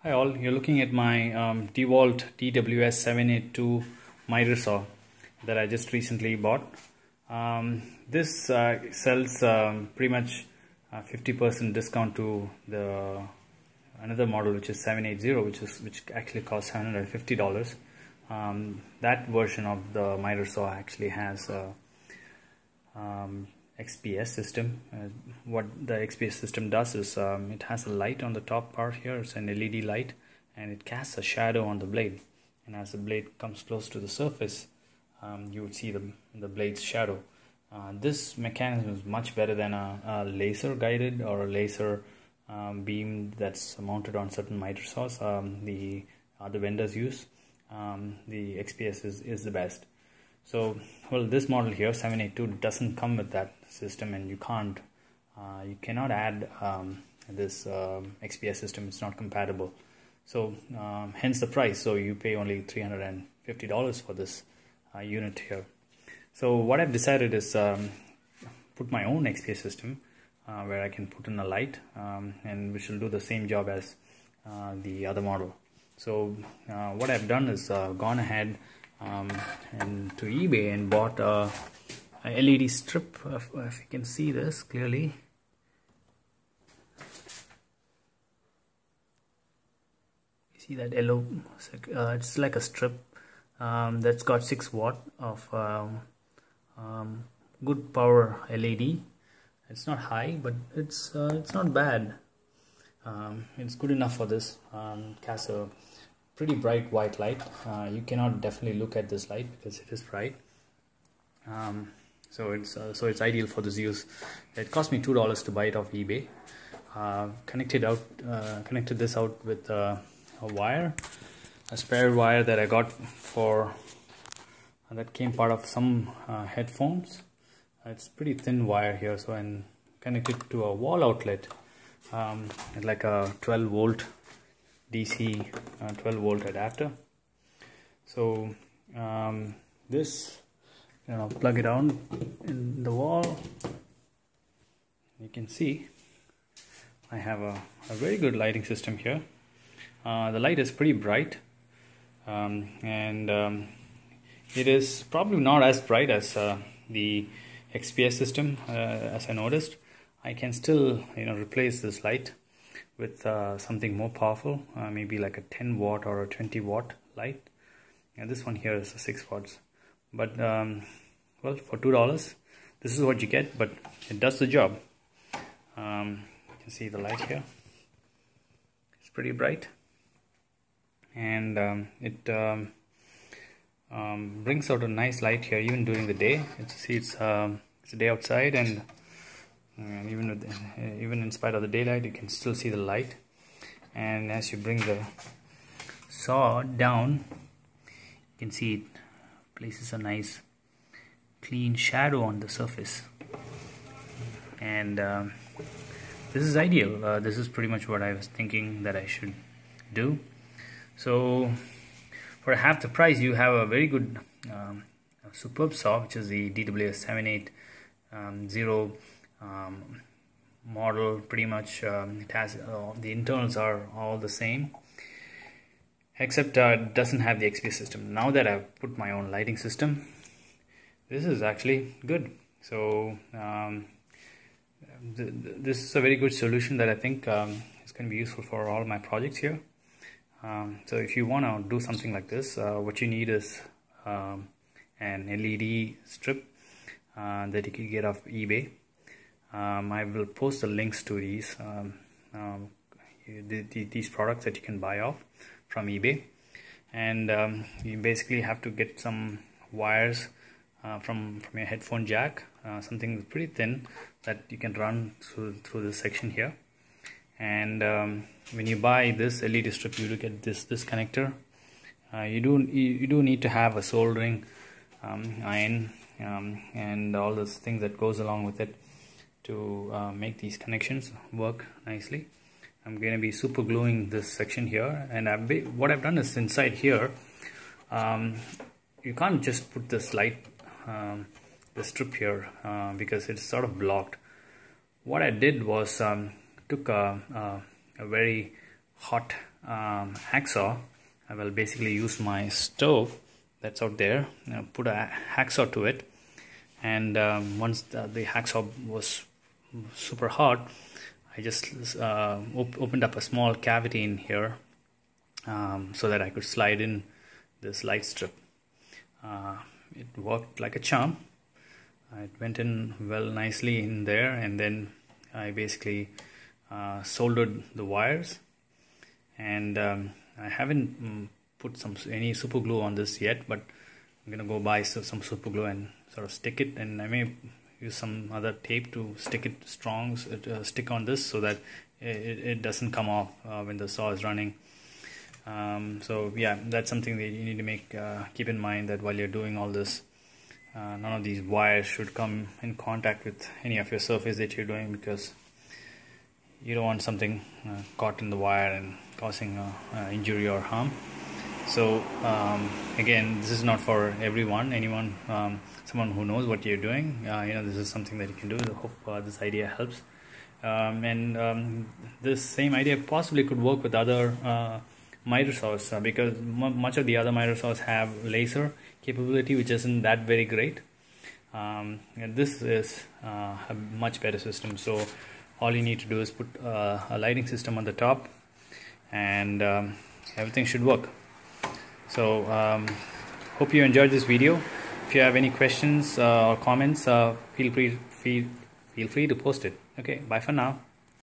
Hi all, you're looking at my Dewalt dws782 mitre saw that I just recently bought. This sells pretty much 50% discount to the another model, which is 780, which actually costs $750. That version of the mitre saw actually has XPS system. What the XPS system does is it has a light on the top part here. It's an LED light, and it casts a shadow on the blade, and as the blade comes close to the surface, you would see the blade's shadow. This mechanism is much better than a laser guided or a laser beam that's mounted on certain mitre saws the other vendors use. The XPS is the best. So, well, this model here, 782, doesn't come with that system, and you cannot add this XPS system. It's not compatible. So, hence the price. So you pay only $350 for this unit here. So what I've decided is put my own XPS system where I can put in a light, and which will do the same job as the other model. So what I've done is gone ahead and to eBay and bought a LED strip. If you can see this clearly, you see that yellow, it's like a strip that's got 6 watt of good power LED. It's not high, but it's not bad. It's good enough for this. Casts a pretty bright white light. You cannot definitely look at this light because it is bright. So it's ideal for this use. It cost me $2 to buy it off eBay. Connected this out with a wire, a spare wire that I got for that came part of some headphones. It's pretty thin wire here, so I'm connected to a wall outlet, like a 12 volt DC 12 volt adapter. So this, plug it on in the wall. You can see I have a very good lighting system here. The light is pretty bright, and it is probably not as bright as the XPS system. As I noticed, I can still replace this light with something more powerful, maybe like a 10 watt or a 20 watt light. And this one here is a 6 watts, but well, for $2 this is what you get, but it does the job. You can see the light here, it's pretty bright, and it brings out a nice light here even during the day. It's a day outside, and even in spite of the daylight, you can still see the light. And as you bring the saw down, you can see it places a nice clean shadow on the surface, and this is ideal. This is pretty much what I was thinking that I should do. So for half the price, you have a very good superb saw, which is the dws780 model. Pretty much it has the internals are all the same, except it doesn't have the XPS system. Now that I've put my own lighting system, this is actually good. So this is a very good solution that I think is going to be useful for all my projects here. So if you want to do something like this, what you need is an LED strip that you can get off eBay. I will post the links to these products that you can buy off from eBay, and you basically have to get some wires from your headphone jack, something pretty thin that you can run through this section here. And when you buy this LED strip, you look at this connector. You do need to have a soldering iron and all those things that goes along with it to make these connections work nicely. I'm going to be super gluing this section here, and what I've done is inside here, you can't just put this light, the strip here, because it's sort of blocked. What I did was took a very hot hacksaw, I will basically use my stove that's out there, put a hacksaw to it, and once the hacksaw was super hot, I just opened up a small cavity in here so that I could slide in this light strip. It worked like a charm. It went in well nicely in there, and then I basically soldered the wires, and I haven't put any super glue on this yet, but I'm gonna go buy some super glue and sort of stick it, and I may use some other tape to stick it strong, stick on this so that it doesn't come off when the saw is running. So yeah, that's something that you need to keep in mind, that while you're doing all this, none of these wires should come in contact with any of your surface that you're doing, because you don't want something caught in the wire and causing injury or harm. So again, this is not for everyone. Someone who knows what you're doing, this is something that you can do. I hope this idea helps. This same idea possibly could work with other mitre saws, because much of the other mitre saws have laser capability, which isn't that very great. And this is a much better system. So all you need to do is put a lighting system on the top, and everything should work. So hope you enjoyed this video. If you have any questions or comments, feel free to post it. Okay, bye for now.